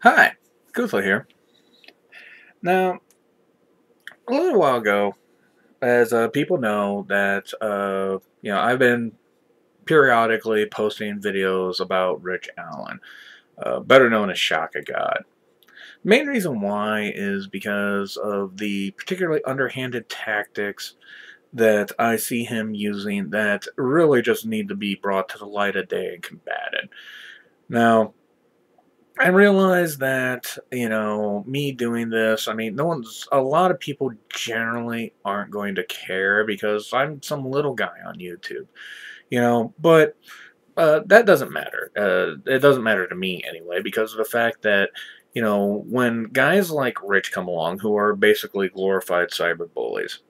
Hi, Guthla here. Now, a little while ago, as people know that I've been periodically posting videos about Rich Allen, better known as shockofgod. Main reason why is because of the particularly underhanded tactics that I see him using that really just need to be brought to the light of day and combated. Now, I realize that, me doing this, I mean, a lot of people generally aren't going to care because I'm some little guy on YouTube, but that doesn't matter. It doesn't matter to me anyway because of the fact that, when guys like Rich come along who are basically glorified cyberbullies,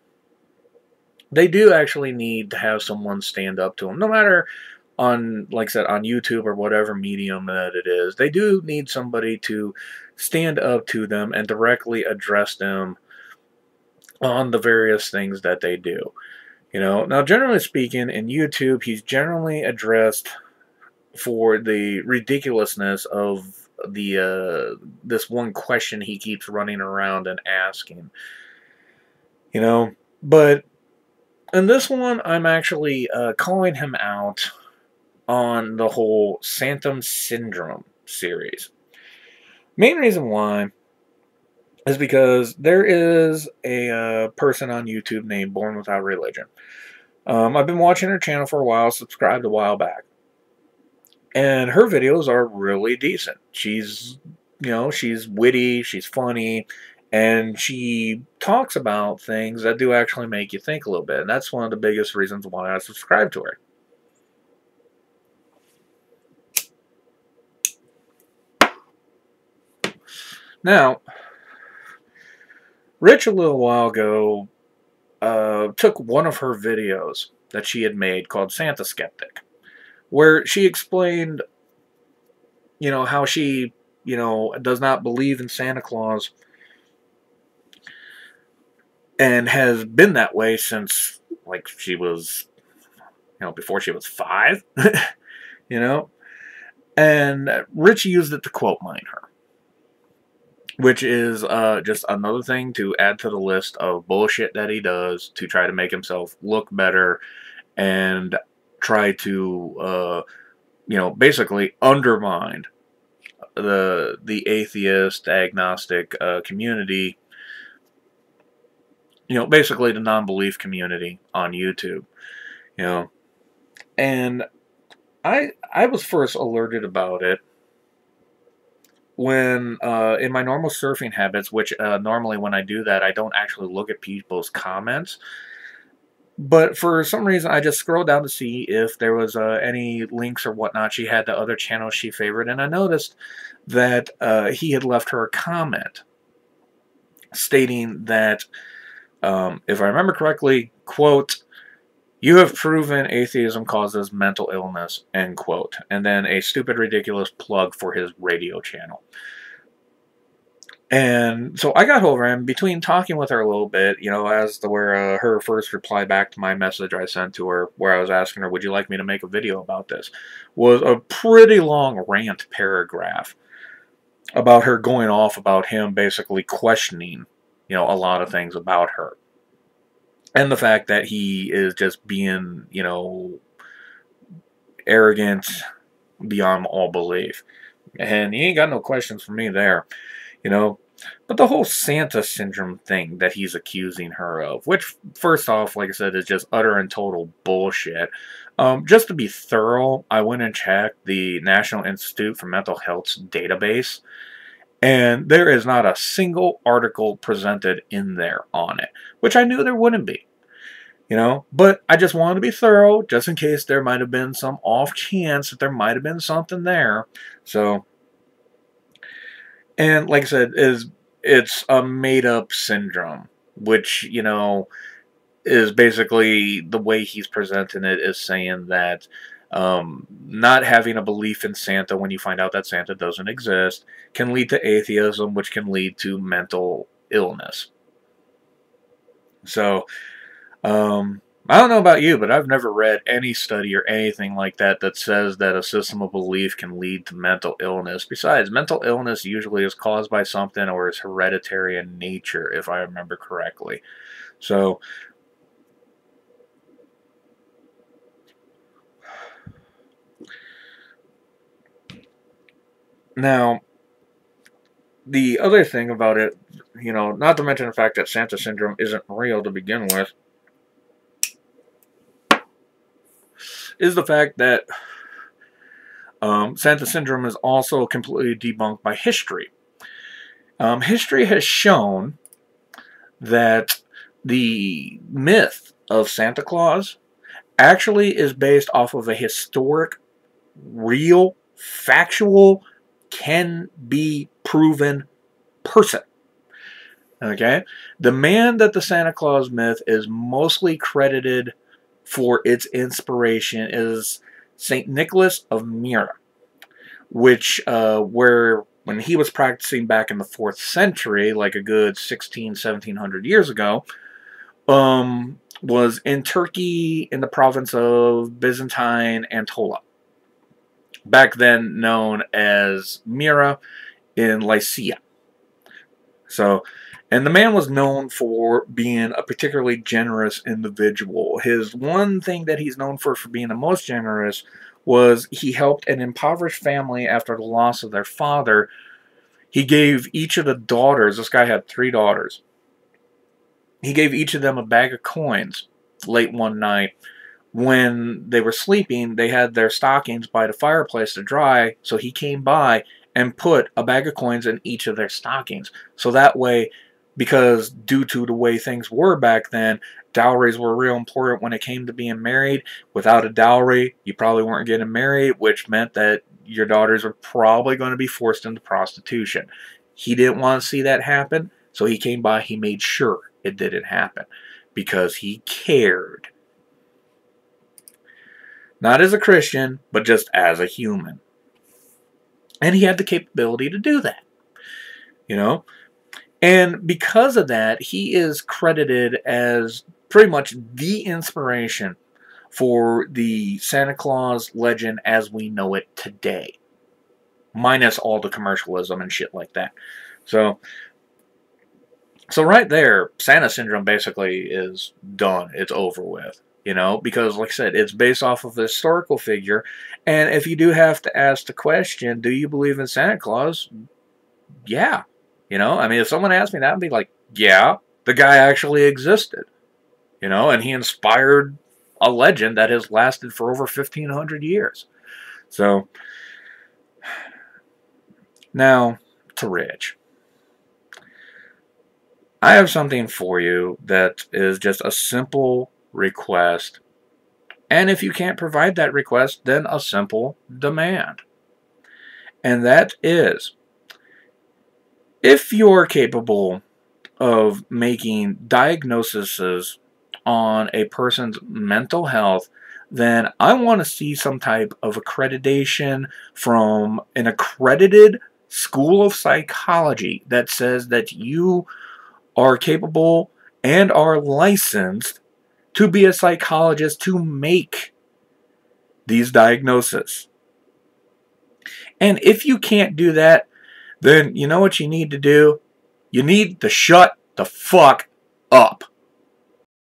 they do actually need to have someone stand up to them, no matter on, like I said, on YouTube or whatever medium that it is. They do need somebody to stand up to them and directly address them on the various things that they do. Now generally speaking, in YouTube, he's generally addressed for the ridiculousness of the this one question he keeps running around and asking. But in this one, I'm actually calling him out on the whole Sanctum Syndrome series. Main reason why is because there is a person on YouTube named Bornwithoutreligions. I've been watching her channel for a while, subscribed a while back, and her videos are really decent. She's witty, she's funny, and she talks about things that do actually make you think a little bit, and that's one of the biggest reasons why I subscribe to her. Now, Rich, a little while ago, took one of her videos that she had made called Santa Skeptic, where she explained, how she, does not believe in Santa Claus and has been that way since, like, she was, before she was 5, and Rich used it to quote mine her, which is just another thing to add to the list of bullshit that he does to try to make himself look better and try to, basically undermine the atheist, agnostic community, basically the non-belief community on YouTube, And I was first alerted about it when, in my normal surfing habits, which normally when I do that, I don't actually look at people's comments. But for some reason, I just scrolled down to see if there was any links or whatnot. She had the other channels she favored, and I noticed that he had left her a comment stating that, if I remember correctly, quote, "You have proven atheism causes mental illness," end quote. And then a stupid, ridiculous plug for his radio channel. And so I got over him between talking with her a little bit, as to where her first reply back to my message I sent to her, where I was asking her, would you like me to make a video about this, was a pretty long rant paragraph about her going off about him basically questioning, a lot of things about her. And the fact that he is just being, arrogant beyond all belief. And he ain't got no questions for me there, But the whole Santa syndrome thing that he's accusing her of, which, first off, like I said, is just utter and total bullshit. Just to be thorough, I went and checked the National Institute for Mental Health's database, and there is not a single article presented in there on it, which I knew there wouldn't be. But I just wanted to be thorough, just in case there might have been some off chance that there might have been something there. So, and like I said, it's a made-up syndrome, which, is basically the way he's presenting it is saying that not having a belief in Santa when you find out that Santa doesn't exist can lead to atheism, which can lead to mental illness. So, I don't know about you, but I've never read any study or anything like that that says that a system of belief can lead to mental illness. Besides, mental illness usually is caused by something or is hereditary in nature, if I remember correctly. So, now, the other thing about it, not to mention the fact that Santa syndrome isn't real to begin with, is the fact that Santa syndrome is also completely debunked by history. History has shown that the myth of Santa Claus actually is based off of a historic, real, factual, can be proven person. Okay? The man that the Santa Claus myth is mostly credited for its inspiration is St. Nicholas of Myra, which, when he was practicing back in the 4th century, like a good 1700 years ago, was in Turkey in the province of Byzantine Anatolia, back then known as Myra in Lycia. So, and the man was known for being a particularly generous individual. His one thing that he's known for being the most generous was he helped an impoverished family after the loss of their father. He gave each of the daughters, this guy had 3 daughters, he gave each of them a bag of coins late one night. When they were sleeping, they had their stockings by the fireplace to dry, so he came by and put a bag of coins in each of their stockings. So that way, because due to the way things were back then, dowries were real important when it came to being married. Without a dowry, you probably weren't getting married, which meant that your daughters were probably going to be forced into prostitution. He didn't want to see that happen, so he came by, he made sure it didn't happen, because he cared. Not as a Christian, but just as a human. And he had the capability to do that. And because of that, he is credited as pretty much the inspiration for the Santa Claus legend as we know it today. Minus all the commercialism and shit like that. So right there, Santa syndrome basically is done. It's over with. Because, like I said, it's based off of a historical figure. And if you do have to ask the question, do you believe in Santa Claus? Yeah. If someone asked me that, I'd be like, yeah, the guy actually existed. And he inspired a legend that has lasted for over 1,500 years. So, now, to Rich. I have something for you that is just a simple request. And if you can't provide that request, then a simple demand. And that is, if you're capable of making diagnoses on a person's mental health, then I want to see some type of accreditation from an accredited school of psychology that says that you are capable and are licensed to be a psychologist to make these diagnoses. And if you can't do that, then you know what you need to do? You need to shut the fuck up.